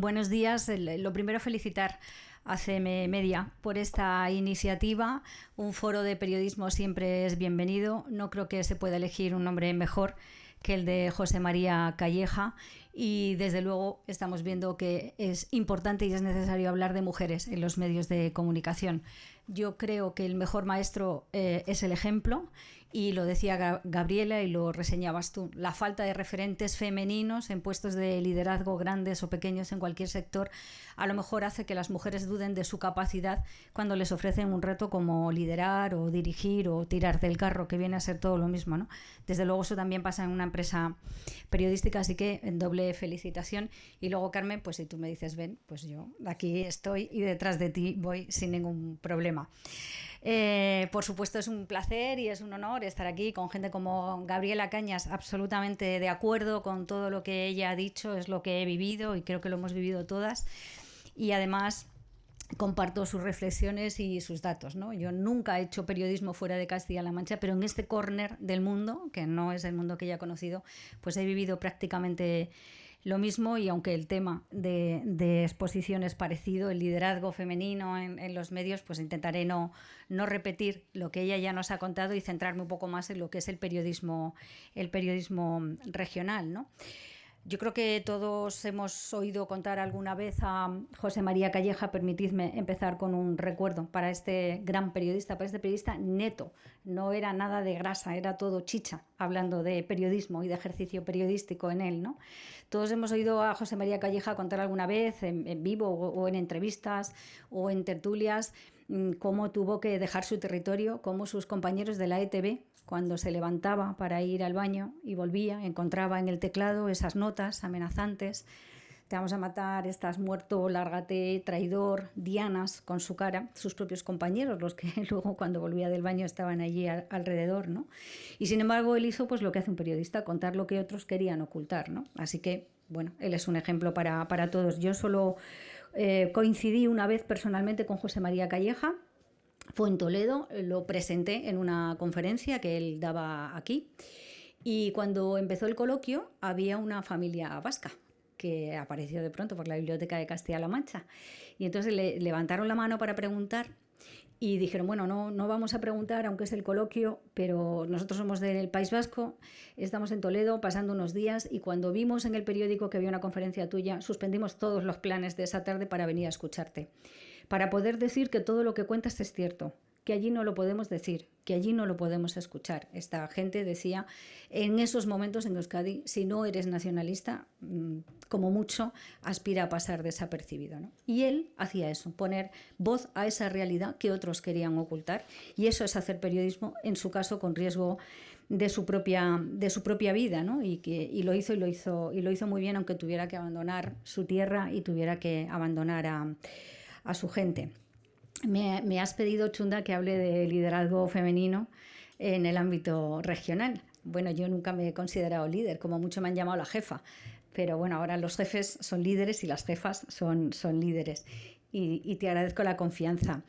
Buenos días. Lo primero, felicitar a CM Media por esta iniciativa. Un foro de periodismo siempre es bienvenido. No creo que se pueda elegir un nombre mejor que el de José María Calleja, y desde luego estamos viendo que es importante y es necesario hablar de mujeres en los medios de comunicación. Yo creo que el mejor maestro es el ejemplo, y lo decía Gabriela y lo reseñabas tú: la falta de referentes femeninos en puestos de liderazgo grandes o pequeños en cualquier sector a lo mejor hace que las mujeres duden de su capacidad cuando les ofrecen un reto como liderar o dirigir o tirar del carro, que viene a ser todo lo mismo, ¿no? Desde luego eso también pasa en una empresa periodística, así que en doble felicitación. Y luego, Carmen, pues si tú me dices ven, pues yo aquí estoy y detrás de ti voy sin ningún problema. Por supuesto, es un placer y es un honor estar aquí con gente como Gabriela Cañas, absolutamente de acuerdo con todo lo que ella ha dicho, es lo que he vivido y creo que lo hemos vivido todas, y además comparto sus reflexiones y sus datos, ¿no? Yo nunca he hecho periodismo fuera de Castilla-La Mancha, pero en este córner del mundo, que no es el mundo que ella ha conocido, pues he vivido prácticamente lo mismo. Y aunque el tema de exposición es parecido, el liderazgo femenino en los medios, pues intentaré no repetir lo que ella ya nos ha contado y centrarme un poco más en lo que es el periodismo regional, ¿no? Yo creo que todos hemos oído contar alguna vez a José María Calleja. Permitidme empezar con un recuerdo para este gran periodista, para este periodista neto. No era nada de grasa, era todo chicha, hablando de periodismo y de ejercicio periodístico en él, ¿no? Todos hemos oído a José María Calleja contar alguna vez en vivo o en entrevistas o en tertulias cómo tuvo que dejar su territorio, cómo sus compañeros de la ETV, cuando se levantaba para ir al baño y volvía, encontraba en el teclado esas notas amenazantes: te vamos a matar, estás muerto, lárgate, traidor, dianas con su cara, sus propios compañeros, los que luego cuando volvía del baño estaban allí alrededor, ¿no? Y sin embargo él hizo pues lo que hace un periodista: contar lo que otros querían ocultar, ¿no? Así que, bueno, él es un ejemplo para todos. Yo solo coincidí una vez personalmente con José María Calleja. Fue en Toledo, lo presenté en una conferencia que él daba aquí, y cuando empezó el coloquio había una familia vasca que apareció de pronto por la Biblioteca de Castilla-La Mancha, y entonces le levantaron la mano para preguntar y dijeron: bueno, no vamos a preguntar, aunque es el coloquio, pero nosotros somos del País Vasco, estamos en Toledo pasando unos días, y cuando vimos en el periódico que había una conferencia tuya, suspendimos todos los planes de esa tarde para venir a escucharte, para poder decir que todo lo que cuentas es cierto, que allí no lo podemos decir, que allí no lo podemos escuchar. Esta gente decía en esos momentos en Euskadi: si no eres nacionalista, como mucho aspira a pasar desapercibido, ¿no? Y él hacía eso, poner voz a esa realidad que otros querían ocultar, y eso es hacer periodismo, en su caso con riesgo de su propia vida, ¿no? Y lo hizo muy bien, aunque tuviera que abandonar su tierra y tuviera que abandonar a su gente. Me has pedido, Chunda, que hable de liderazgo femenino en el ámbito regional. Bueno, yo nunca me he considerado líder, como mucho me han llamado la jefa, pero bueno, ahora los jefes son líderes y las jefas son líderes, y te agradezco la confianza.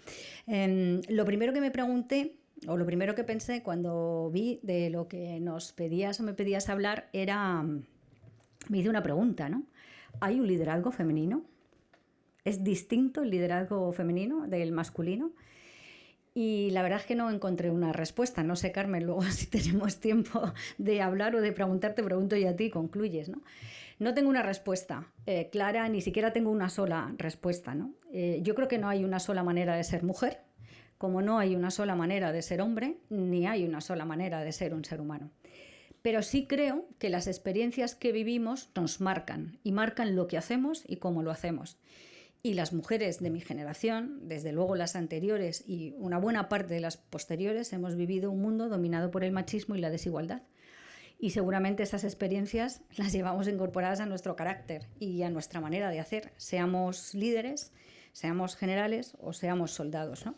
Lo primero que me pregunté, o lo primero que pensé cuando vi de lo que nos pedías o me pedías hablar, me hice una pregunta, ¿no? ¿Hay un liderazgo femenino? ¿Es distinto el liderazgo femenino del masculino? Y la verdad es que no encontré una respuesta. No sé, Carmen, luego si tenemos tiempo de hablar o de preguntar, te pregunto yo a ti y concluyes, ¿no? No tengo una respuesta clara, ni siquiera tengo una sola respuesta, ¿no? Yo creo que no hay una sola manera de ser mujer, como no hay una sola manera de ser hombre, ni hay una sola manera de ser un ser humano. Pero sí creo que las experiencias que vivimos nos marcan, y marcan lo que hacemos y cómo lo hacemos. Y las mujeres de mi generación, desde luego las anteriores y una buena parte de las posteriores, hemos vivido un mundo dominado por el machismo y la desigualdad. Y seguramente esas experiencias las llevamos incorporadas a nuestro carácter y a nuestra manera de hacer, seamos líderes, seamos generales o seamos soldados, ¿no?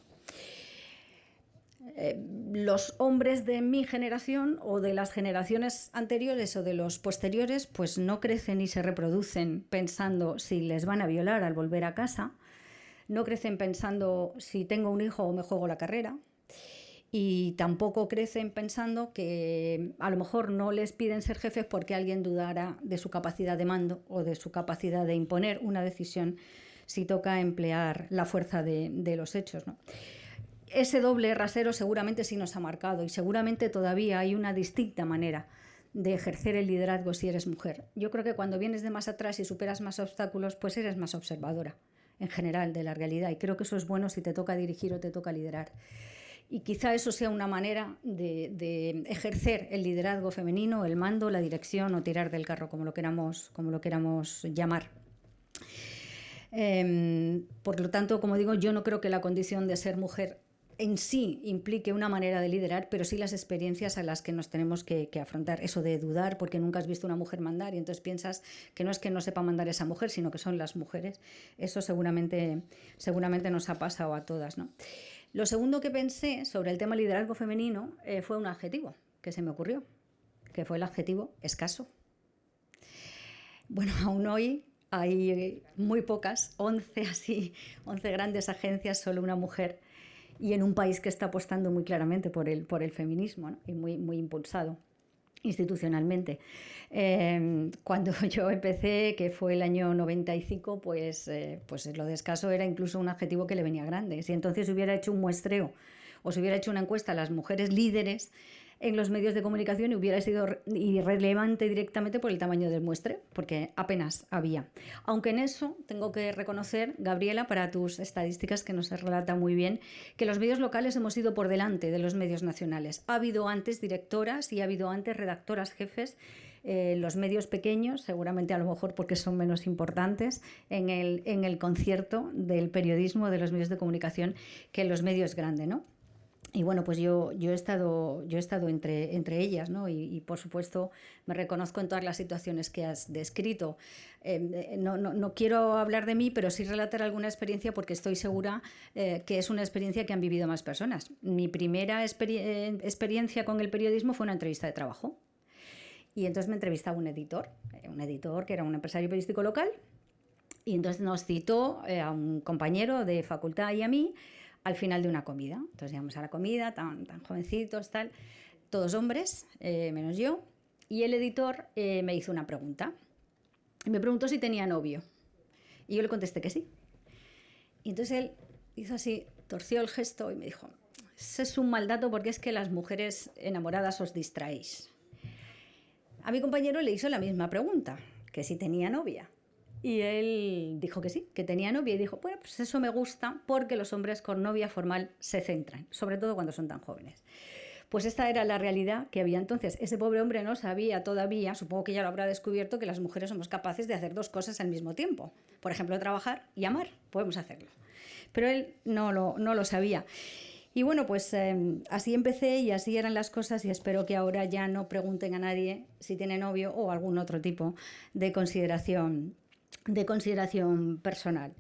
Los hombres de mi generación o de las generaciones anteriores o de los posteriores pues no crecen y se reproducen pensando si les van a violar al volver a casa, no crecen pensando si tengo un hijo o me juego la carrera, y tampoco crecen pensando que a lo mejor no les piden ser jefes porque alguien dudara de su capacidad de mando o de su capacidad de imponer una decisión si toca emplear la fuerza de los hechos, ¿no? Ese doble rasero seguramente sí nos ha marcado y seguramente todavía hay una distinta manera de ejercer el liderazgo si eres mujer. Yo creo que cuando vienes de más atrás y superas más obstáculos, pues eres más observadora en general de la realidad, y creo que eso es bueno si te toca dirigir o te toca liderar. Y quizá eso sea una manera de ejercer el liderazgo femenino, el mando, la dirección o tirar del carro, como lo queramos llamar. Por lo tanto, como digo, yo no creo que la condición de ser mujer en sí implique una manera de liderar, pero sí las experiencias a las que nos tenemos que afrontar. Eso de dudar porque nunca has visto una mujer mandar y entonces piensas que no es que no sepa mandar esa mujer, sino que son las mujeres. Eso seguramente nos ha pasado a todas, ¿no? Lo segundo que pensé sobre el tema liderazgo femenino fue un adjetivo que se me ocurrió, que fue el adjetivo escaso. Bueno, aún hoy hay muy pocas, 11 grandes agencias, solo una mujer, y en un país que está apostando muy claramente por el feminismo, ¿no? Y muy impulsado institucionalmente. Cuando yo empecé, que fue el año 95, pues lo de escaso era incluso un adjetivo que le venía grande. Si entonces hubiera hecho un muestreo o se hubiera hecho una encuesta a las mujeres líderes en los medios de comunicación, hubiera sido irrelevante directamente por el tamaño del muestreo, porque apenas había. Aunque en eso tengo que reconocer, Gabriela, para tus estadísticas que nos relata muy bien, que los medios locales hemos ido por delante de los medios nacionales. Ha habido antes directoras y ha habido antes redactoras jefes. Los medios pequeños, seguramente a lo mejor porque son menos importantes en el concierto del periodismo, de los medios de comunicación, que en los medios grandes, ¿no? Y bueno, pues yo he estado entre ellas, ¿no? Y por supuesto me reconozco en todas las situaciones que has descrito. No quiero hablar de mí, pero sí relatar alguna experiencia porque estoy segura que es una experiencia que han vivido más personas. Mi primera experiencia con el periodismo fue una entrevista de trabajo. Y entonces me entrevistaba un editor que era un empresario periodístico local, y entonces nos citó a un compañero de facultad y a mí al final de una comida. Entonces llegamos a la comida, tan jovencitos, tal, todos hombres, menos yo, y el editor me hizo una pregunta. Me preguntó si tenía novio, y yo le contesté que sí. Y entonces él hizo así, torció el gesto y me dijo: ese es un mal dato porque es que las mujeres enamoradas os distraéis. A mi compañero le hizo la misma pregunta, que si tenía novia. Y él dijo que sí, que tenía novia, y dijo: bueno, pues eso me gusta porque los hombres con novia formal se centran, sobre todo cuando son tan jóvenes. Pues esta era la realidad que había entonces. Ese pobre hombre no sabía todavía, supongo que ya lo habrá descubierto, que las mujeres somos capaces de hacer dos cosas al mismo tiempo. Por ejemplo, trabajar y amar, podemos hacerlo. Pero él no lo sabía. Y bueno, pues así empecé y así eran las cosas, y espero que ahora ya no pregunten a nadie si tiene novio o algún otro tipo de consideración personal.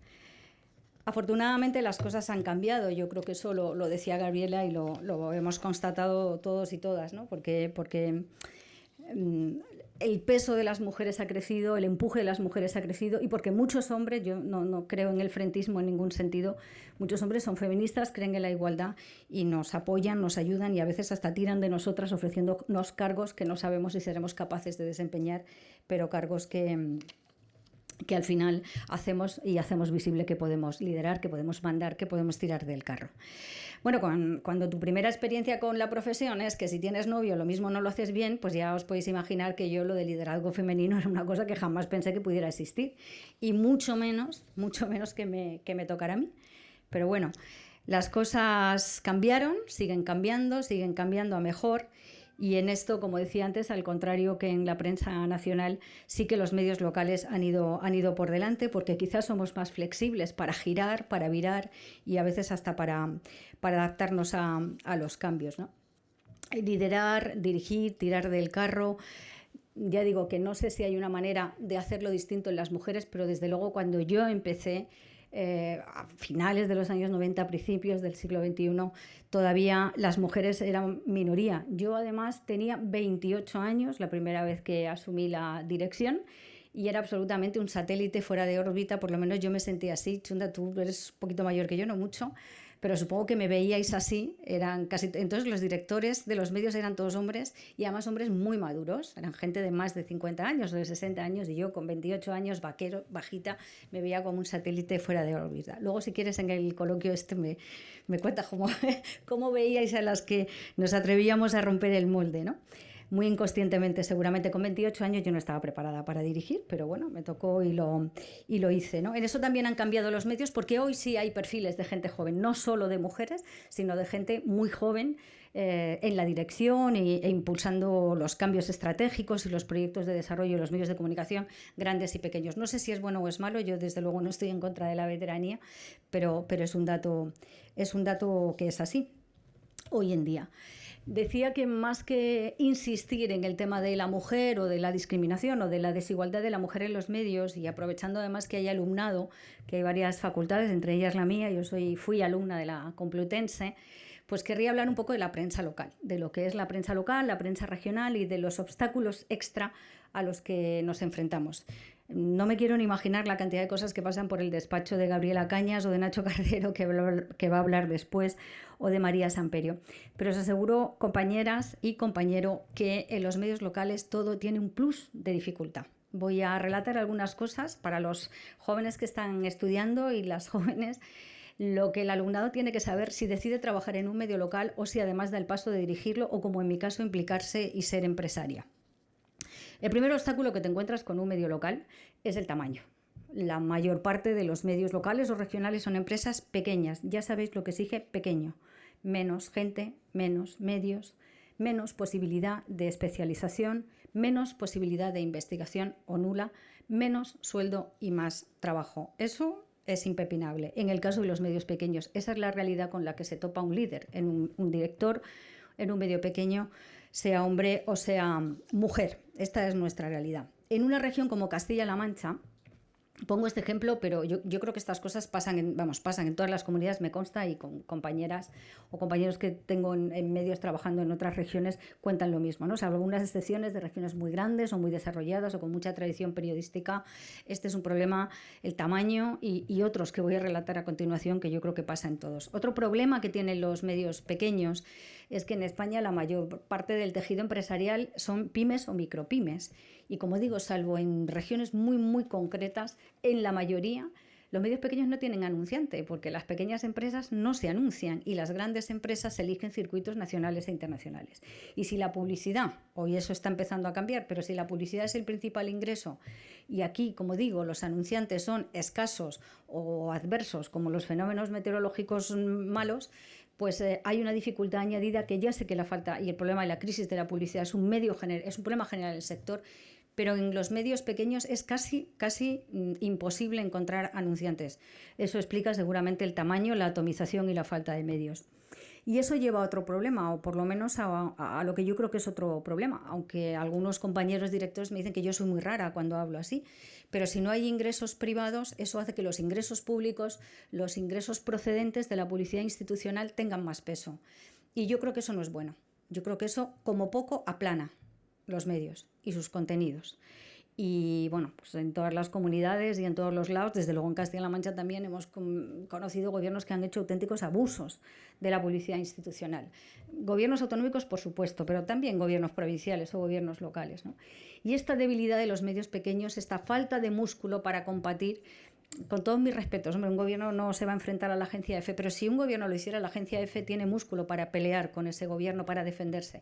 Afortunadamente las cosas han cambiado. Yo creo que eso lo decía Gabriela y lo hemos constatado todos y todas, ¿no? Porque el peso de las mujeres ha crecido, el empuje de las mujeres ha crecido, y porque muchos hombres, yo no creo en el frentismo en ningún sentido, muchos hombres son feministas, creen en la igualdad y nos apoyan, nos ayudan, y a veces hasta tiran de nosotras ofreciéndonos cargos que no sabemos si seremos capaces de desempeñar, pero cargos que al final hacemos visible que podemos liderar, que podemos mandar, que podemos tirar del carro. Bueno, cuando tu primera experiencia con la profesión es que si tienes novio lo mismo no lo haces bien, pues ya os podéis imaginar que yo lo de liderazgo femenino era una cosa que jamás pensé que pudiera existir, y mucho menos que me tocara a mí. Pero bueno, las cosas cambiaron, siguen cambiando a mejor. Y en esto, como decía antes, al contrario que en la prensa nacional, sí que los medios locales han ido por delante, porque quizás somos más flexibles para girar, para virar y a veces hasta para adaptarnos a los cambios, ¿no? Liderar, dirigir, tirar del carro. Ya digo que no sé si hay una manera de hacerlo distinto en las mujeres, pero desde luego cuando yo empecé, a finales de los años 90, principios del siglo XXI, todavía las mujeres eran minoría. Yo además tenía 28 años la primera vez que asumí la dirección, y era absolutamente un satélite fuera de órbita, por lo menos yo me sentía así. Chunda, tú eres un poquito mayor que yo, no mucho, pero supongo que me veíais así. Eran casi, entonces los directores de los medios eran todos hombres y además hombres muy maduros. Eran gente de más de 50 años o de 60 años y yo con 28 años, vaquero, bajita, me veía como un satélite fuera de órbita. Luego, si quieres, en el coloquio me cuentas cómo veíais a las que nos atrevíamos a romper el molde, ¿no? Muy inconscientemente, seguramente con 28 años yo no estaba preparada para dirigir, pero bueno, me tocó y lo hice, ¿no? En eso también han cambiado los medios, porque hoy sí hay perfiles de gente joven, no solo de mujeres, sino de gente muy joven en la dirección e impulsando los cambios estratégicos y los proyectos de desarrollo de los medios de comunicación grandes y pequeños. No sé si es bueno o es malo, yo desde luego no estoy en contra de la veteranía, pero es un dato que es así hoy en día. Decía que más que insistir en el tema de la mujer o de la discriminación o de la desigualdad de la mujer en los medios, y aprovechando además que hay alumnado, que hay varias facultades, entre ellas la mía, yo fui alumna de la Complutense, pues querría hablar un poco de la prensa local, de lo que es la prensa local, la prensa regional y de los obstáculos extra a los que nos enfrentamos. No me quiero ni imaginar la cantidad de cosas que pasan por el despacho de Gabriela Cañas o de Nacho Cardero, que va a hablar después, o de María Samperio. Pero os aseguro, compañeras y compañero, que en los medios locales todo tiene un plus de dificultad. Voy a relatar algunas cosas para los jóvenes que están estudiando y las jóvenes, lo que el alumnado tiene que saber si decide trabajar en un medio local o si además da el paso de dirigirlo o, como en mi caso, implicarse y ser empresaria. El primer obstáculo que te encuentras con un medio local es el tamaño. La mayor parte de los medios locales o regionales son empresas pequeñas. Ya sabéis lo que exige pequeño. Menos gente, menos medios, menos posibilidad de especialización, menos posibilidad de investigación o nula, menos sueldo y más trabajo. Eso es impepinable. En el caso de los medios pequeños, esa es la realidad con la que se topa un líder, en un director, en un medio pequeño, sea hombre o sea mujer. Esta es nuestra realidad. En una región como Castilla-La Mancha, pongo este ejemplo, pero yo creo que estas cosas pasan en todas las comunidades, me consta, y con compañeras o compañeros que tengo en medios trabajando en otras regiones cuentan lo mismo, ¿no? Salvo algunas excepciones de regiones muy grandes o muy desarrolladas o con mucha tradición periodística. Este es un problema, el tamaño y otros que voy a relatar a continuación, que yo creo que pasa en todos. Otro problema que tienen los medios pequeños es que en España la mayor parte del tejido empresarial son pymes o micropymes. Y como digo, salvo en regiones muy, muy concretas, en la mayoría los medios pequeños no tienen anunciante, porque las pequeñas empresas no se anuncian y las grandes empresas eligen circuitos nacionales e internacionales. Y si la publicidad, hoy eso está empezando a cambiar, pero si la publicidad es el principal ingreso y aquí, como digo, los anunciantes son escasos o adversos, como los fenómenos meteorológicos malos, pues hay una dificultad añadida que ya sé que la falta y el problema de la crisis de la publicidad es un problema general del sector, pero en los medios pequeños es casi imposible encontrar anunciantes. Eso explica seguramente el tamaño, la atomización y la falta de medios. Y eso lleva a otro problema, o por lo menos a lo que yo creo que es otro problema, aunque algunos compañeros directores me dicen que yo soy muy rara cuando hablo así, pero si no hay ingresos privados, eso hace que los ingresos públicos, los ingresos procedentes de la publicidad institucional tengan más peso. Y yo creo que eso no es bueno. Yo creo que eso, como poco, aplana los medios y sus contenidos. Y bueno, pues en todas las comunidades y en todos los lados, desde luego en Castilla-La Mancha también hemos conocido gobiernos que han hecho auténticos abusos de la publicidad institucional. Gobiernos autonómicos, por supuesto, pero también gobiernos provinciales o gobiernos locales, ¿no? Y esta debilidad de los medios pequeños, esta falta de músculo para combatir, con todos mis respetos, hombre, un gobierno no se va a enfrentar a la agencia EFE, pero si un gobierno lo hiciera, la agencia EFE tiene músculo para pelear con ese gobierno, para defenderse.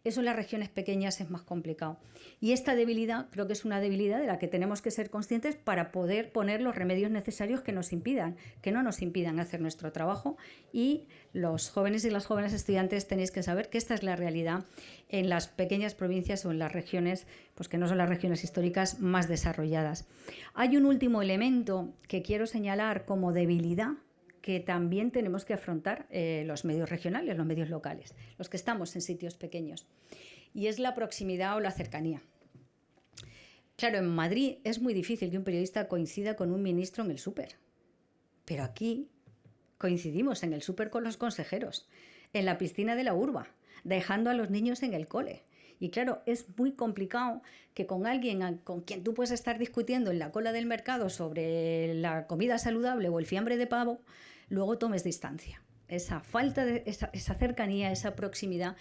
Eso en las regiones pequeñas es más complicado. Y esta debilidad creo que es una debilidad de la que tenemos que ser conscientes para poder poner los remedios necesarios que no nos impidan hacer nuestro trabajo. Y los jóvenes y las jóvenes estudiantes tenéis que saber que esta es la realidad en las pequeñas provincias o en las regiones, pues que no son las regiones históricas más desarrolladas. Hay un último elemento que quiero señalar como debilidad que también tenemos que afrontar los medios regionales, los medios locales, los que estamos en sitios pequeños, y es la proximidad o la cercanía. Claro, en Madrid es muy difícil que un periodista coincida con un ministro en el súper, pero aquí coincidimos en el súper con los consejeros, en la piscina de la urba, dejando a los niños en el cole. Y claro, es muy complicado que con alguien con quien tú puedes estar discutiendo en la cola del mercado sobre la comida saludable o el fiambre de pavo, luego tomes distancia. esa falta de esa cercanía, esa proximidad,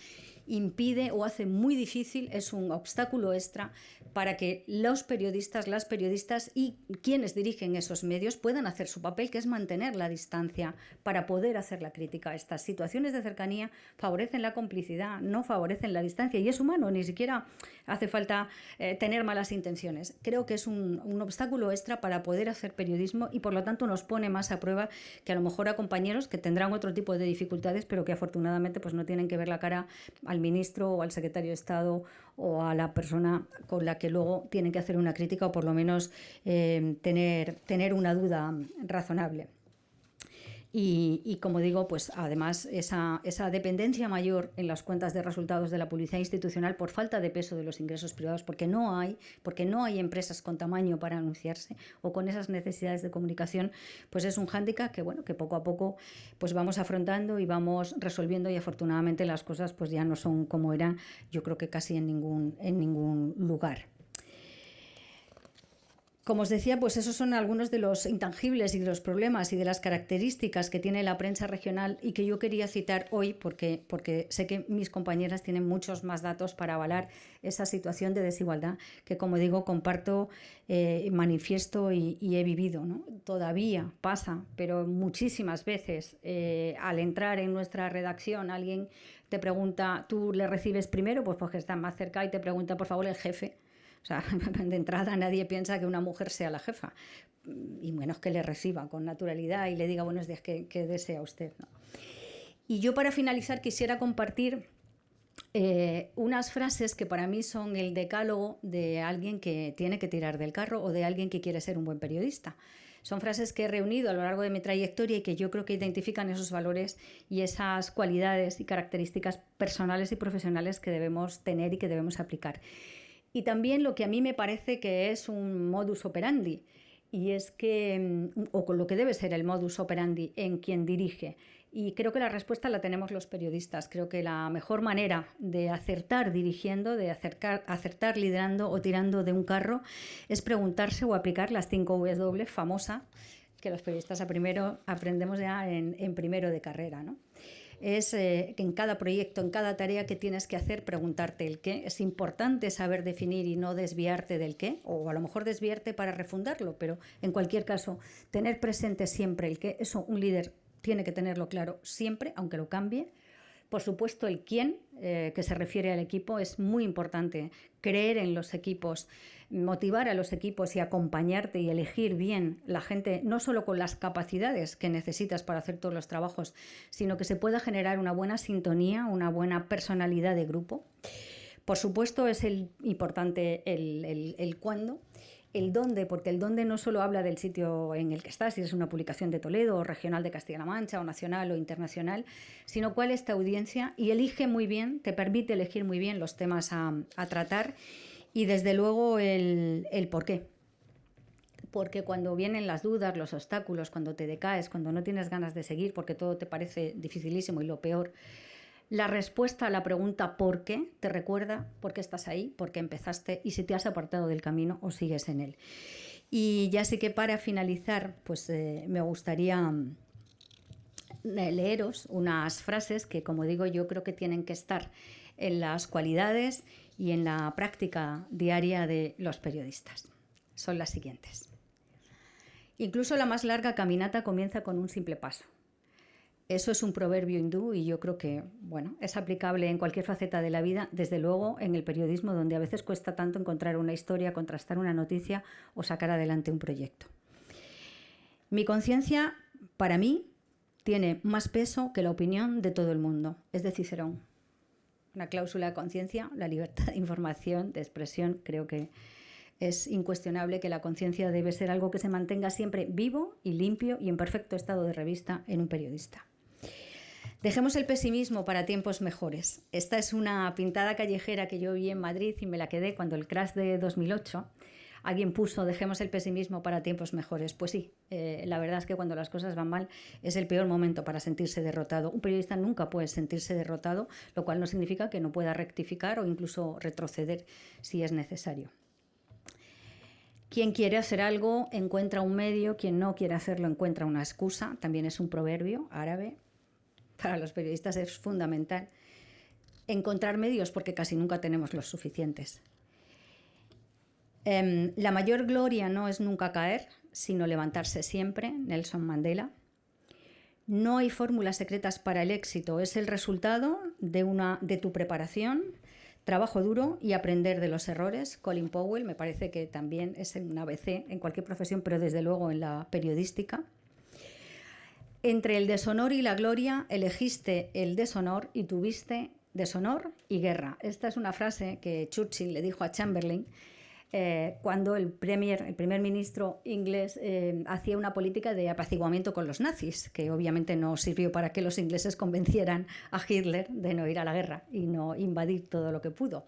impide o hace muy difícil, es un obstáculo extra para que los periodistas, las periodistas y quienes dirigen esos medios puedan hacer su papel, que es mantener la distancia para poder hacer la crítica. Estas situaciones de cercanía favorecen la complicidad, no favorecen la distancia, y es humano, ni siquiera hace falta tener malas intenciones. Creo que es un obstáculo extra para poder hacer periodismo y por lo tanto nos pone más a prueba que a lo mejor a compañeros que tendrán otro tipo de dificultades, pero que afortunadamente pues no tienen que ver la cara al ministro o al secretario de Estado o a la persona con la que luego tienen que hacer una crítica o por lo menos tener una duda razonable. Y como digo, pues además esa dependencia mayor en las cuentas de resultados de la publicidad institucional por falta de peso de los ingresos privados, porque no hay empresas con tamaño para anunciarse o con esas necesidades de comunicación, pues es un hándicap que, bueno, que poco a poco pues vamos afrontando y vamos resolviendo, y afortunadamente las cosas pues ya no son como eran, yo creo que casi en ningún lugar. Como os decía, pues esos son algunos de los intangibles y de los problemas y de las características que tiene la prensa regional y que yo quería citar hoy porque sé que mis compañeras tienen muchos más datos para avalar esa situación de desigualdad que, como digo, comparto, manifiesto y he vivido, ¿no? Todavía pasa, pero muchísimas veces al entrar en nuestra redacción alguien te pregunta, ¿tú le recibes primero? Pues porque está más cerca y te pregunta, por favor, el jefe. O sea, de entrada nadie piensa que una mujer sea la jefa, y menos que le reciba con naturalidad y le diga buenos días, ¿qué desea usted, ¿no? Y yo, para finalizar, quisiera compartir unas frases que para mí son el decálogo de alguien que tiene que tirar del carro o de alguien que quiere ser un buen periodista. Son frases que he reunido a lo largo de mi trayectoria y que yo creo que identifican esos valores y esas cualidades y características personales y profesionales que debemos tener y que debemos aplicar. Y también lo que a mí me parece que es un modus operandi, y es que, o con lo que debe ser el modus operandi en quien dirige. Y creo que la respuesta la tenemos los periodistas. Creo que la mejor manera de acertar dirigiendo, de acertar liderando o tirando de un carro, es preguntarse o aplicar las 5 W famosa, que los periodistas aprendemos ya en primero de carrera, ¿no? Es que en cada proyecto, en cada tarea que tienes que hacer, preguntarte el qué. Es importante saber definir y no desviarte del qué, o a lo mejor desviarte para refundarlo, pero en cualquier caso, tener presente siempre el qué. Eso un líder tiene que tenerlo claro siempre, aunque lo cambie. Por supuesto, el quién, que se refiere al equipo, es muy importante. Creer en los equipos, motivar a los equipos y acompañarte y elegir bien la gente, no solo con las capacidades que necesitas para hacer todos los trabajos, sino que se pueda generar una buena sintonía, una buena personalidad de grupo. Por supuesto, es importante el cuándo. El dónde, porque el dónde no solo habla del sitio en el que estás, si es una publicación de Toledo o regional de Castilla-La Mancha o nacional o internacional, sino cuál es tu audiencia, y elige muy bien, te permite elegir muy bien los temas a tratar, y desde luego el por qué. Porque cuando vienen las dudas, los obstáculos, cuando te decaes, cuando no tienes ganas de seguir porque todo te parece dificilísimo y lo peor, la respuesta a la pregunta ¿por qué? Te recuerda por qué estás ahí, por qué empezaste y si te has apartado del camino o sigues en él. Y ya sí que para finalizar, pues me gustaría leeros unas frases que, como digo, yo creo que tienen que estar en las cualidades y en la práctica diaria de los periodistas. Son las siguientes. Incluso la más larga caminata comienza con un simple paso. Eso es un proverbio hindú y yo creo que, bueno, es aplicable en cualquier faceta de la vida, desde luego en el periodismo, donde a veces cuesta tanto encontrar una historia, contrastar una noticia o sacar adelante un proyecto. Mi conciencia, para mí, tiene más peso que la opinión de todo el mundo. Es de Cicerón. Una cláusula de conciencia, la libertad de información, de expresión. Creo que es incuestionable que la conciencia debe ser algo que se mantenga siempre vivo y limpio y en perfecto estado de revista en un periodista. Dejemos el pesimismo para tiempos mejores. Esta es una pintada callejera que yo vi en Madrid y me la quedé cuando el crash de 2008. Alguien puso, dejemos el pesimismo para tiempos mejores. Pues sí, la verdad es que cuando las cosas van mal es el peor momento para sentirse derrotado. Un periodista nunca puede sentirse derrotado, lo cual no significa que no pueda rectificar o incluso retroceder si es necesario. Quien quiere hacer algo encuentra un medio, quien no quiere hacerlo encuentra una excusa. También es un proverbio árabe. para los periodistas es fundamental. Encontrar medios, porque casi nunca tenemos los suficientes. La mayor gloria no es nunca caer, sino levantarse siempre, Nelson Mandela. No hay fórmulas secretas para el éxito, es el resultado de tu preparación, trabajo duro y aprender de los errores. Colin Powell me parece que también es un ABC en cualquier profesión, pero desde luego en la periodística. Entre el deshonor y la gloria elegiste el deshonor y tuviste deshonor y guerra. Esta es una frase que Churchill le dijo a Chamberlain cuando el primer ministro inglés hacía una política de apaciguamiento con los nazis, que obviamente no sirvió para que los ingleses convencieran a Hitler de no ir a la guerra y no invadir todo lo que pudo.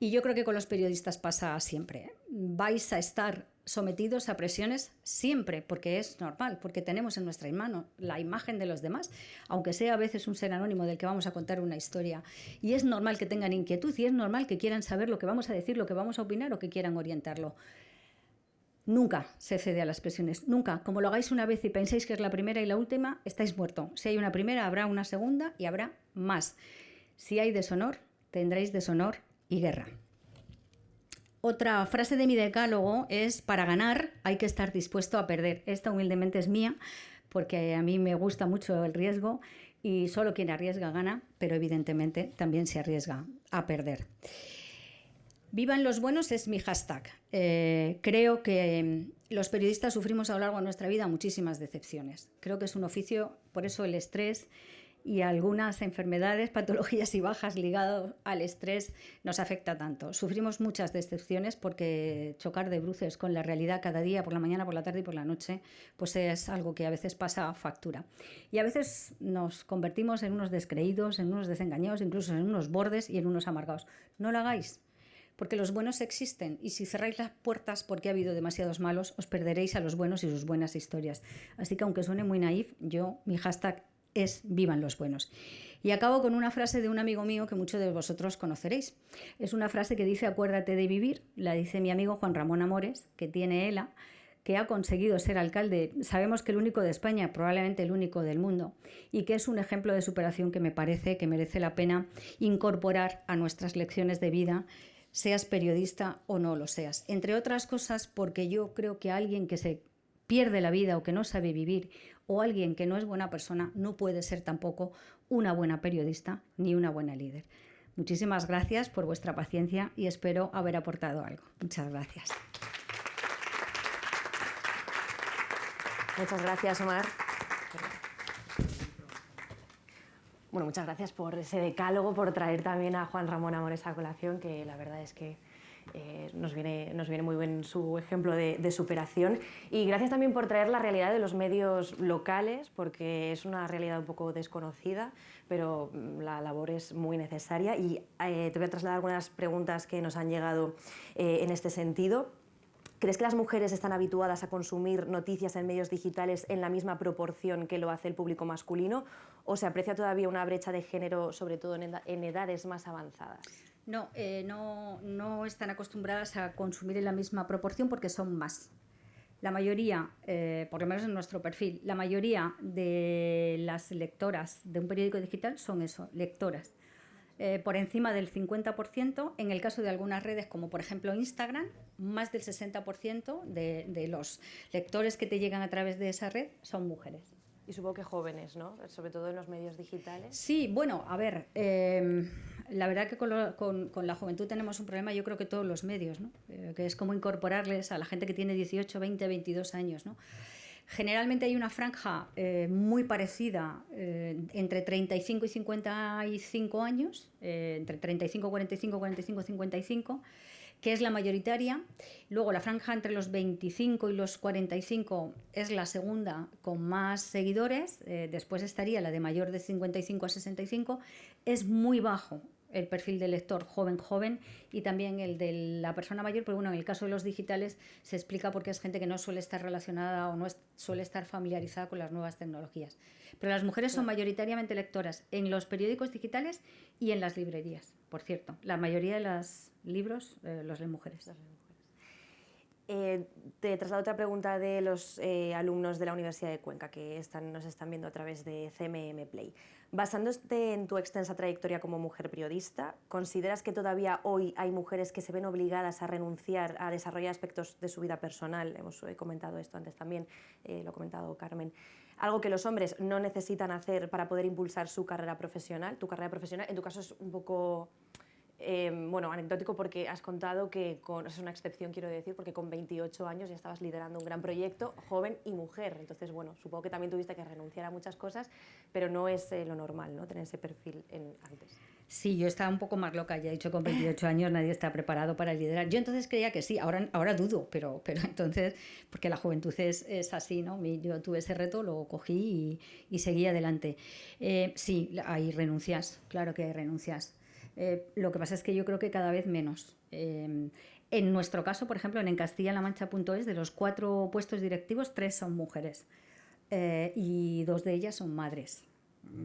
Y yo creo que con los periodistas pasa siempre. Vais a estar sometidos a presiones siempre, porque es normal, porque tenemos en nuestra mano la imagen de los demás, aunque sea a veces un ser anónimo del que vamos a contar una historia. Y es normal que tengan inquietud y es normal que quieran saber lo que vamos a decir, lo que vamos a opinar o que quieran orientarlo. Nunca se cede a las presiones, nunca. Como lo hagáis una vez y penséis que es la primera y la última, estáis muertos. Si hay una primera, habrá una segunda y habrá más. Si hay deshonor, tendréis deshonor y guerra. Otra frase de mi decálogo es: para ganar hay que estar dispuesto a perder. Esta humildemente es mía, porque a mí me gusta mucho el riesgo y solo quien arriesga gana, pero evidentemente también se arriesga a perder. Vivan los buenos es mi hashtag. Creo que los periodistas sufrimos a lo largo de nuestra vida muchísimas decepciones. Creo que es un oficio, por eso el estrés y algunas enfermedades, patologías y bajas ligadas al estrés nos afecta tanto. Sufrimos muchas decepciones porque chocar de bruces con la realidad cada día, por la mañana, por la tarde y por la noche, pues es algo que a veces pasa factura. Y a veces nos convertimos en unos descreídos, en unos desengañados, incluso en unos bordes y en unos amargados. No lo hagáis, porque los buenos existen y si cerráis las puertas porque ha habido demasiados malos, os perderéis a los buenos y sus buenas historias. Así que aunque suene muy naif, mi hashtag es vivan los buenos. Y acabo con una frase de un amigo mío que muchos de vosotros conoceréis. Es una frase que dice: acuérdate de vivir. La dice mi amigo Juan Ramón Amores, que tiene ELA, que ha conseguido ser alcalde, sabemos que el único de España, probablemente el único del mundo, y que es un ejemplo de superación que me parece que merece la pena incorporar a nuestras lecciones de vida, seas periodista o no lo seas. Entre otras cosas, porque yo creo que alguien que se pierde la vida o que no sabe vivir, o alguien que no es buena persona, no puede ser tampoco una buena periodista ni una buena líder. Muchísimas gracias por vuestra paciencia y espero haber aportado algo. Muchas gracias. Muchas gracias, Omar. Bueno, muchas gracias por ese decálogo, por traer también a Juan Ramón Amores a colación, que la verdad es que nos viene muy bien su ejemplo de superación. Y gracias también por traer la realidad de los medios locales, porque es una realidad un poco desconocida, pero la labor es muy necesaria. Y te voy a trasladar algunas preguntas que nos han llegado en este sentido. ¿Crees que las mujeres están habituadas a consumir noticias en medios digitales en la misma proporción que lo hace el público masculino? ¿O se aprecia todavía una brecha de género, sobre todo en edades más avanzadas? No, no están acostumbradas a consumir en la misma proporción porque son más. La mayoría, por lo menos en nuestro perfil, la mayoría de las lectoras de un periódico digital son eso, lectoras. Por encima del 50%, en el caso de algunas redes como por ejemplo Instagram, más del 60% de los lectores que te llegan a través de esa red son mujeres. Y supongo que jóvenes, ¿no? Sobre todo en los medios digitales. Sí, bueno, a ver, la verdad que con la juventud tenemos un problema, yo creo que todos los medios, ¿no? Que es cómo incorporarles a la gente que tiene 18, 20, 22 años, ¿no? Generalmente hay una franja muy parecida entre 35 y 55 años, entre 35, 45, 45, 55, que es la mayoritaria. Luego la franja entre los 25 y los 45 es la segunda con más seguidores. Después estaría la de mayor de 55 a 65. Es muy bajo el perfil del lector joven y también el de la persona mayor, pero bueno, en el caso de los digitales se explica porque es gente que no suele estar relacionada o no suele estar familiarizada con las nuevas tecnologías. Pero las mujeres son mayoritariamente lectoras en los periódicos digitales y en las librerías, por cierto. La mayoría de los libros los leen mujeres. Te traslado otra pregunta de los alumnos de la Universidad de Cuenca que nos están viendo a través de CMM Play. Basándote en tu extensa trayectoria como mujer periodista, ¿consideras que todavía hoy hay mujeres que se ven obligadas a renunciar a desarrollar aspectos de su vida personal? Hemos comentado esto antes también, lo ha comentado Carmen. Algo que los hombres no necesitan hacer para poder impulsar su carrera profesional. Tu carrera profesional, en tu caso, es un poco... bueno, anecdótico porque has contado que, es una excepción quiero decir, porque con 28 años ya estabas liderando un gran proyecto, joven y mujer. Entonces, bueno, supongo que también tuviste que renunciar a muchas cosas, pero no es lo normal, ¿no? Tener ese perfil antes. Sí, yo estaba un poco más loca, ya he dicho, con 28 años nadie está preparado para liderar. Yo entonces creía que sí, ahora dudo, pero entonces, porque la juventud es así, ¿no? Yo tuve ese reto, lo cogí y seguí adelante. Sí, hay renuncias, claro que hay renuncias. Lo que pasa es que yo creo que cada vez menos. En nuestro caso, por ejemplo, en CastillaLaMancha.es, de los 4 puestos directivos, 3 son mujeres y 2 de ellas son madres.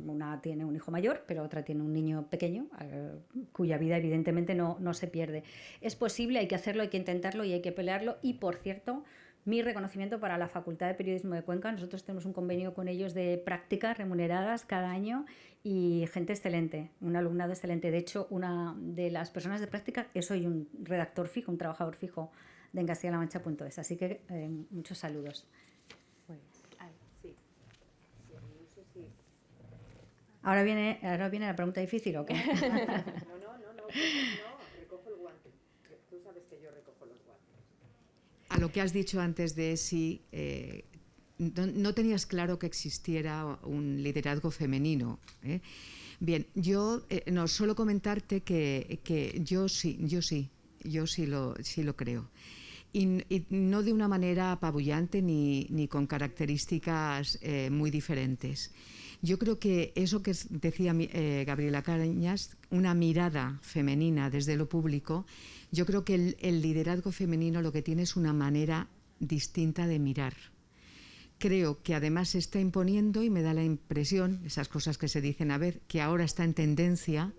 Una tiene un hijo mayor, pero otra tiene un niño pequeño, cuya vida evidentemente no se pierde. Es posible, hay que hacerlo, hay que intentarlo y hay que pelearlo. Y, por cierto, mi reconocimiento para la Facultad de Periodismo de Cuenca. Nosotros tenemos un convenio con ellos de prácticas remuneradas cada año y gente excelente, un alumnado excelente. De hecho, una de las personas de prácticas, soy un redactor fijo, un trabajador fijo de CastillaLaMancha.es. Así que muchos saludos. ¿Ahora viene la pregunta difícil o qué? No, recojo el guante. Tú sabes que yo recojo los guantes. A lo que has dicho antes de si no tenías claro que existiera un liderazgo femenino. Bien, yo no, solo comentarte que yo sí lo creo. Y no de una manera apabullante ni con características muy diferentes. Yo creo que eso que decía Gabriela Cañas, una mirada femenina desde lo público, yo creo que el liderazgo femenino lo que tiene es una manera distinta de mirar. Creo que además se está imponiendo y me da la impresión, esas cosas que se dicen a ver, que ahora está en tendencia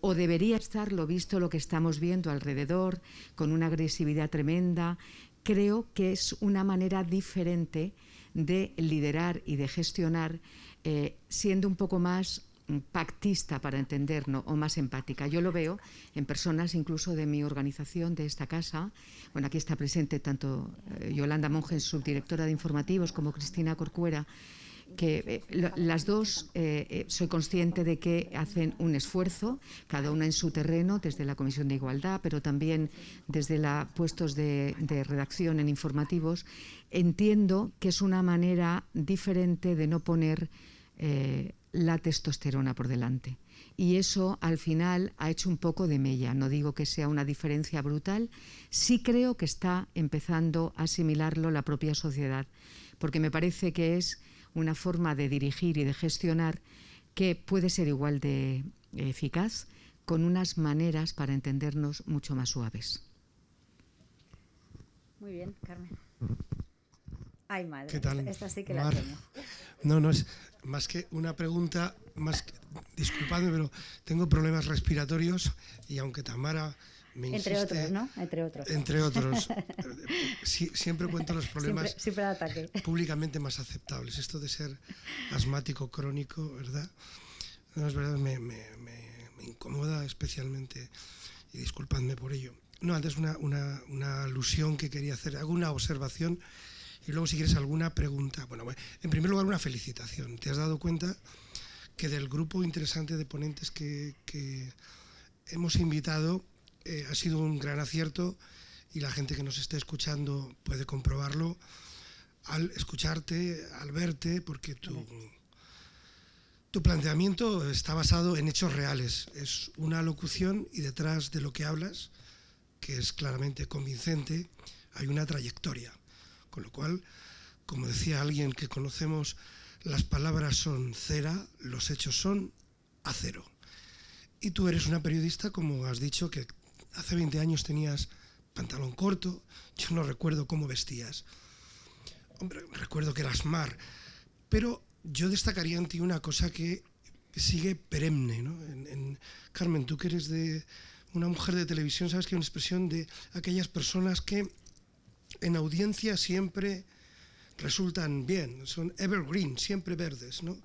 o debería estarlo visto lo que estamos viendo alrededor, con una agresividad tremenda. Creo que es una manera diferente de liderar y de gestionar, siendo un poco más pactista para entendernos o más empática. Yo lo veo en personas incluso de mi organización, de esta casa. Bueno, aquí está presente tanto Yolanda Monge, subdirectora de informativos, como Cristina Corcuera, que las dos soy consciente de que hacen un esfuerzo, cada una en su terreno, desde la Comisión de Igualdad, pero también desde los puestos de redacción en informativos. Entiendo que es una manera diferente de no poner la testosterona por delante. Y eso al final ha hecho un poco de mella. No digo que sea una diferencia brutal, sí creo que está empezando a asimilarlo la propia sociedad, porque me parece que es una forma de dirigir y de gestionar que puede ser igual de eficaz, con unas maneras para entendernos mucho más suaves. Muy bien, Carmen. Ay, madre, ¿Qué tal? Esta sí que la tengo. No es más que una pregunta, disculpadme, pero tengo problemas respiratorios y aunque Tamara me insiste... Entre otros, ¿no? Entre otros. Siempre cuento los problemas siempre ataque. Públicamente más aceptables. Esto de ser asmático crónico, ¿verdad? No, es verdad, me incomoda especialmente y disculpadme por ello. No, antes una alusión que quería hacer, hago una observación y luego si quieres alguna pregunta. Bueno, en primer lugar una felicitación. ¿Te has dado cuenta que del grupo interesante de ponentes que hemos invitado ha sido un gran acierto y la gente que nos esté escuchando puede comprobarlo al escucharte, al verte, porque tu planteamiento está basado en hechos reales. Es una locución y detrás de lo que hablas, que es claramente convincente, hay una trayectoria. Con lo cual, como decía alguien que conocemos, las palabras son cera, los hechos son acero. Y tú eres una periodista, como has dicho, que hace 20 años tenías pantalón corto, yo no recuerdo cómo vestías. Hombre, recuerdo que eras mar, pero yo destacaría en ti una cosa que sigue perenne, ¿no? Carmen, tú que eres una mujer de televisión, sabes que hay una expresión de aquellas personas que en audiencia siempre resultan bien, son evergreen, siempre verdes, ¿no?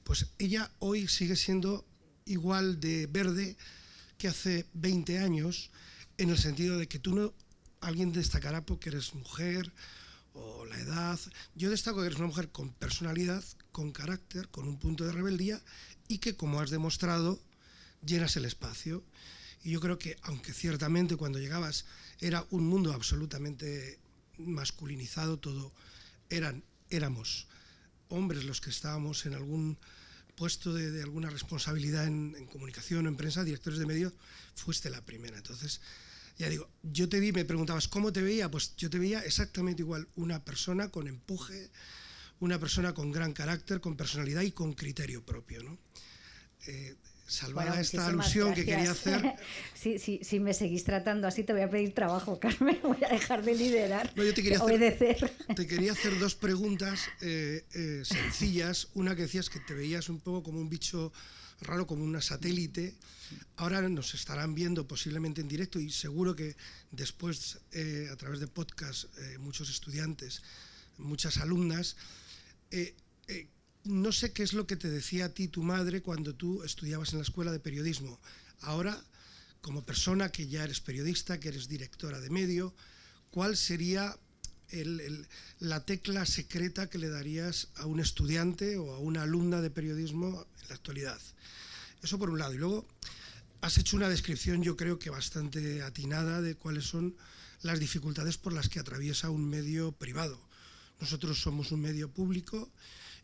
Pues ella hoy sigue siendo igual de verde que hace 20 años, en el sentido de que tú no, alguien destacará porque eres mujer o la edad. Yo destaco que eres una mujer con personalidad, con carácter, con un punto de rebeldía y que, como has demostrado, llenas el espacio. Y yo creo que, aunque ciertamente cuando llegabas era un mundo absolutamente masculinizado, todo éramos hombres los que estábamos en algún puesto de alguna responsabilidad en comunicación o en prensa, directores de medios, fuiste la primera. Entonces, ya digo, yo te vi, me preguntabas cómo te veía, pues yo te veía exactamente igual, una persona con empuje, una persona con gran carácter, con personalidad y con criterio propio, ¿no? Salvada Bueno, esta alusión que quería hacer. Si me seguís tratando así, te voy a pedir trabajo, Carmen. Voy a dejar de liderar, No, yo te quería obedecer. Te quería hacer dos preguntas sencillas. Una que decías que te veías un poco como un bicho raro, como una satélite. Ahora nos estarán viendo posiblemente en directo y seguro que después, a través de podcast, muchos estudiantes, muchas alumnas. No sé qué es lo que te decía a ti tu madre cuando tú estudiabas en la escuela de periodismo. Ahora, como persona que ya eres periodista, que eres directora de medio, ¿cuál sería la tecla secreta que le darías a un estudiante o a una alumna de periodismo en la actualidad? Eso por un lado. Y luego has hecho una descripción, yo creo que bastante atinada, de cuáles son las dificultades por las que atraviesa un medio privado. Nosotros somos un medio público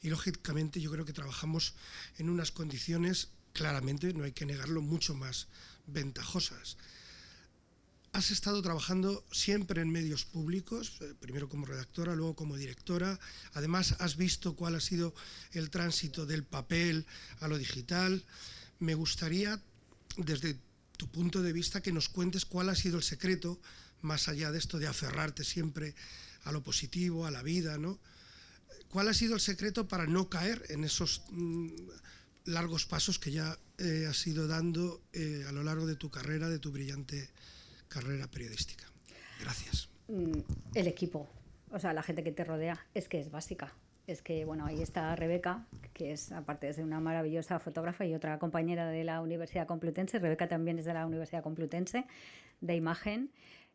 y, lógicamente, yo creo que trabajamos en unas condiciones, claramente, no hay que negarlo, mucho más ventajosas. Has estado trabajando siempre en medios públicos, primero como redactora, luego como directora. Además, has visto cuál ha sido el tránsito del papel a lo digital. Me gustaría, desde tu punto de vista, que nos cuentes cuál ha sido el secreto, más allá de esto de aferrarte siempre a lo positivo, a la vida, ¿no? ¿Cuál ha sido el secreto para no caer en esos largos pasos que ya has ido dando a lo largo de tu carrera, de tu brillante carrera periodística? Gracias. El equipo, o sea, la gente que te rodea, es que es básica. Es que, bueno, ahí está Rebeca, que es, aparte de ser una maravillosa fotógrafa y otra compañera de la Universidad Complutense. Rebeca también es de la Universidad Complutense, de imagen.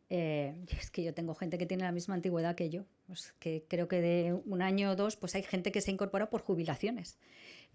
Es que yo tengo gente que tiene la misma antigüedad que yo, pues que creo que de un año o dos pues hay gente que se incorpora por jubilaciones,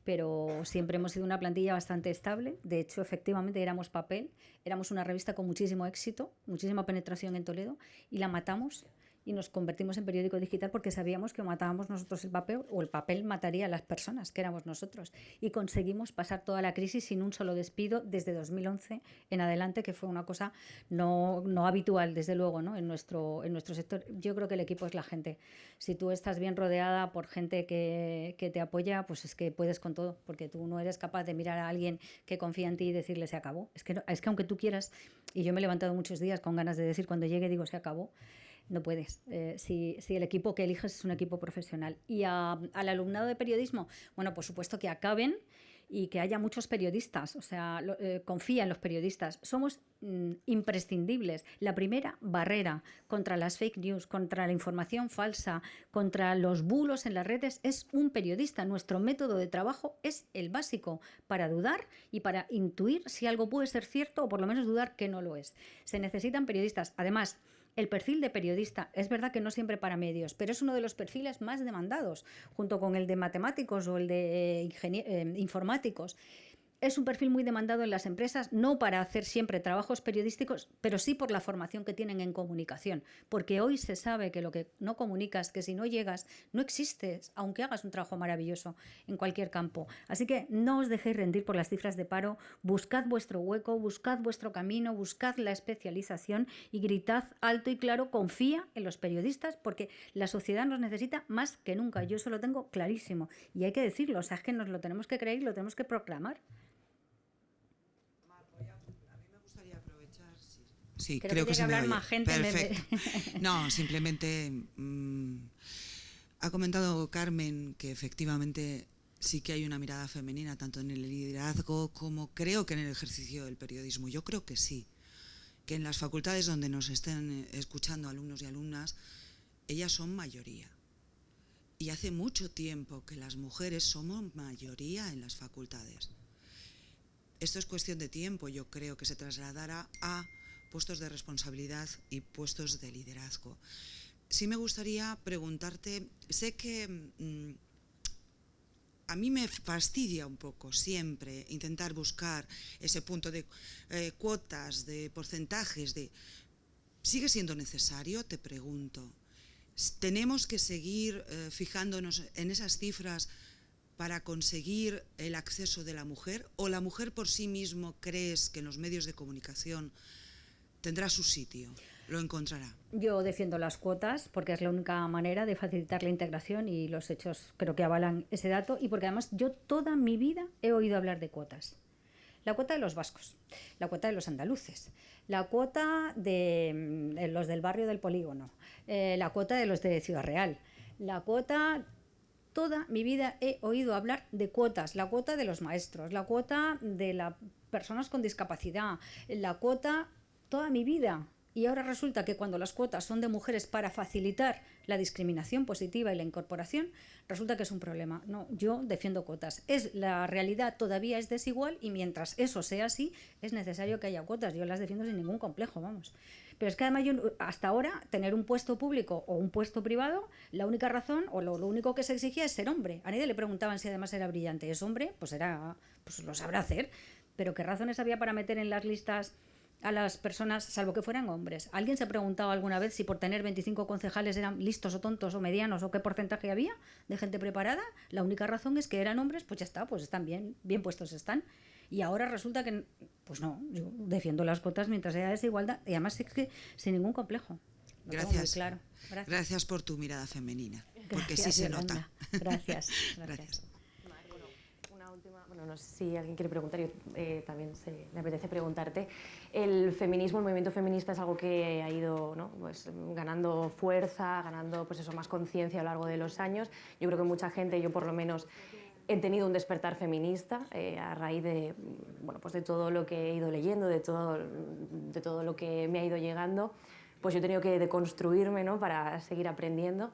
pero siempre hemos sido una plantilla bastante estable. De hecho, efectivamente éramos papel, éramos una revista con muchísimo éxito, muchísima penetración en Toledo, y la matamos y nos convertimos en periódico digital porque sabíamos que matábamos nosotros el papel o el papel mataría a las personas, que éramos nosotros. Y conseguimos pasar toda la crisis sin un solo despido desde 2011 en adelante, que fue una cosa no habitual, desde luego, ¿no? en nuestro sector. Yo creo que el equipo es la gente. Si tú estás bien rodeada por gente que te apoya, pues es que puedes con todo, porque tú no eres capaz de mirar a alguien que confía en ti y decirle se acabó. Es que aunque tú quieras, y yo me he levantado muchos días con ganas de decir cuando llegue, digo se acabó. No puedes. Si el equipo que eliges es un equipo profesional. Y al alumnado de periodismo, bueno, por supuesto que acaben y que haya muchos periodistas, o sea, confía en los periodistas. Somos imprescindibles. La primera barrera contra las fake news, contra la información falsa, contra los bulos en las redes es un periodista. Nuestro método de trabajo es el básico para dudar y para intuir si algo puede ser cierto o por lo menos dudar que no lo es. Se necesitan periodistas. Además, el perfil de periodista es verdad que no siempre para medios, pero es uno de los perfiles más demandados, junto con el de matemáticos o el de informáticos. Es un perfil muy demandado en las empresas, no para hacer siempre trabajos periodísticos, pero sí por la formación que tienen en comunicación. Porque hoy se sabe que lo que no comunicas, que si no llegas, no existes, aunque hagas un trabajo maravilloso en cualquier campo. Así que no os dejéis rendir por las cifras de paro, buscad vuestro hueco, buscad vuestro camino, buscad la especialización y gritad alto y claro, confía en los periodistas, porque la sociedad nos necesita más que nunca. Yo eso lo tengo clarísimo y hay que decirlo, o sea, es que nos lo tenemos que creer y lo tenemos que proclamar. Sí, creo que se me oye. Más gente. Perfecto. No, simplemente ha comentado Carmen que efectivamente sí que hay una mirada femenina tanto en el liderazgo como creo que en el ejercicio del periodismo. Yo creo que sí, que en las facultades donde nos estén escuchando alumnos y alumnas ellas son mayoría. Y hace mucho tiempo que las mujeres somos mayoría en las facultades. Esto es cuestión de tiempo, yo creo, que se trasladará a puestos de responsabilidad y puestos de liderazgo. Sí me gustaría preguntarte, sé que a mí me fastidia un poco siempre intentar buscar ese punto de cuotas, de porcentajes, ¿sigue siendo necesario? Te pregunto. ¿Tenemos que seguir fijándonos en esas cifras para conseguir el acceso de la mujer? ¿O la mujer por sí mismo crees que en los medios de comunicación tendrá su sitio, lo encontrará? Yo defiendo las cuotas porque es la única manera de facilitar la integración y los hechos creo que avalan ese dato, y porque además yo toda mi vida he oído hablar de cuotas. La cuota de los vascos, la cuota de los andaluces, la cuota de los del barrio del Polígono, la cuota de los de Ciudad Real, la cuota... Toda mi vida he oído hablar de cuotas, la cuota de los maestros, la cuota de las personas con discapacidad, la cuota, toda mi vida. Y ahora resulta que cuando las cuotas son de mujeres para facilitar la discriminación positiva y la incorporación, resulta que es un problema. No, yo defiendo cuotas. La realidad todavía es desigual y mientras eso sea así, es necesario que haya cuotas. Yo las defiendo sin ningún complejo, vamos. Pero es que además yo, hasta ahora, tener un puesto público o un puesto privado, la única razón o lo único que se exigía es ser hombre. A nadie le preguntaban si además era brillante. ¿Es hombre? Pues lo sabrá hacer. Pero ¿qué razones había para meter en las listas a las personas, salvo que fueran hombres? ¿Alguien se ha preguntado alguna vez si por tener 25 concejales eran listos o tontos o medianos o qué porcentaje había de gente preparada? La única razón es que eran hombres, pues ya está, pues están bien puestos están. Y ahora resulta que, pues no, yo defiendo las cuotas mientras haya desigualdad y además es que sin ningún complejo. Gracias. Claro. Gracias por tu mirada femenina, porque gracias, sí se nota. Gracias. Una última, no sé si alguien quiere preguntar, yo también me apetece preguntarte. El feminismo, el movimiento feminista es algo que ha ido, ¿no?, pues, ganando fuerza, ganando pues eso, más conciencia a lo largo de los años. Yo creo que mucha gente, yo por lo menos, he tenido un despertar feminista a raíz de, pues de todo lo que he ido leyendo, de todo lo que me ha ido llegando. Pues yo he tenido que deconstruirme, ¿no?, para seguir aprendiendo.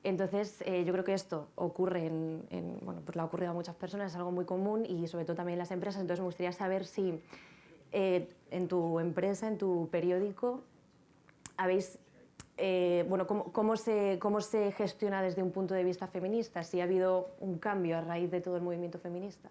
Entonces, yo creo que esto ocurre pues le ha ocurrido a muchas personas, es algo muy común y sobre todo también en las empresas. Entonces, me gustaría saber si en tu empresa, en tu periódico, habéis... ¿cómo se gestiona desde un punto de vista feminista? ¿Si ha habido un cambio a raíz de todo el movimiento feminista?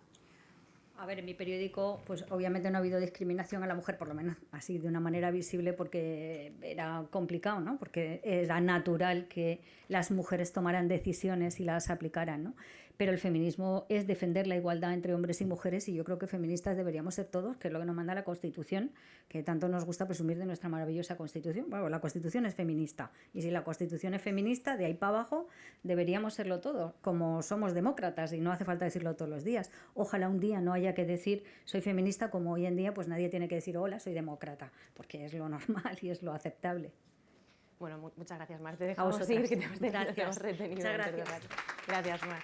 A ver, en mi periódico, pues obviamente no ha habido discriminación a la mujer, por lo menos así de una manera visible, porque era complicado, ¿no? Porque era natural que las mujeres tomaran decisiones y las aplicaran, ¿no? Pero el feminismo es defender la igualdad entre hombres y mujeres y yo creo que feministas deberíamos ser todos, que es lo que nos manda la Constitución, que tanto nos gusta presumir de nuestra maravillosa Constitución. Bueno, la Constitución es feminista y si la Constitución es feminista, de ahí para abajo deberíamos serlo todo, como somos demócratas y no hace falta decirlo todos los días. Ojalá un día no haya que decir soy feminista, como hoy en día pues nadie tiene que decir hola, soy demócrata, porque es lo normal y es lo aceptable. Bueno, muchas gracias, Mar. Te dejamos seguir, que te hemos retenido. Muchas gracias. Gracias, Mar.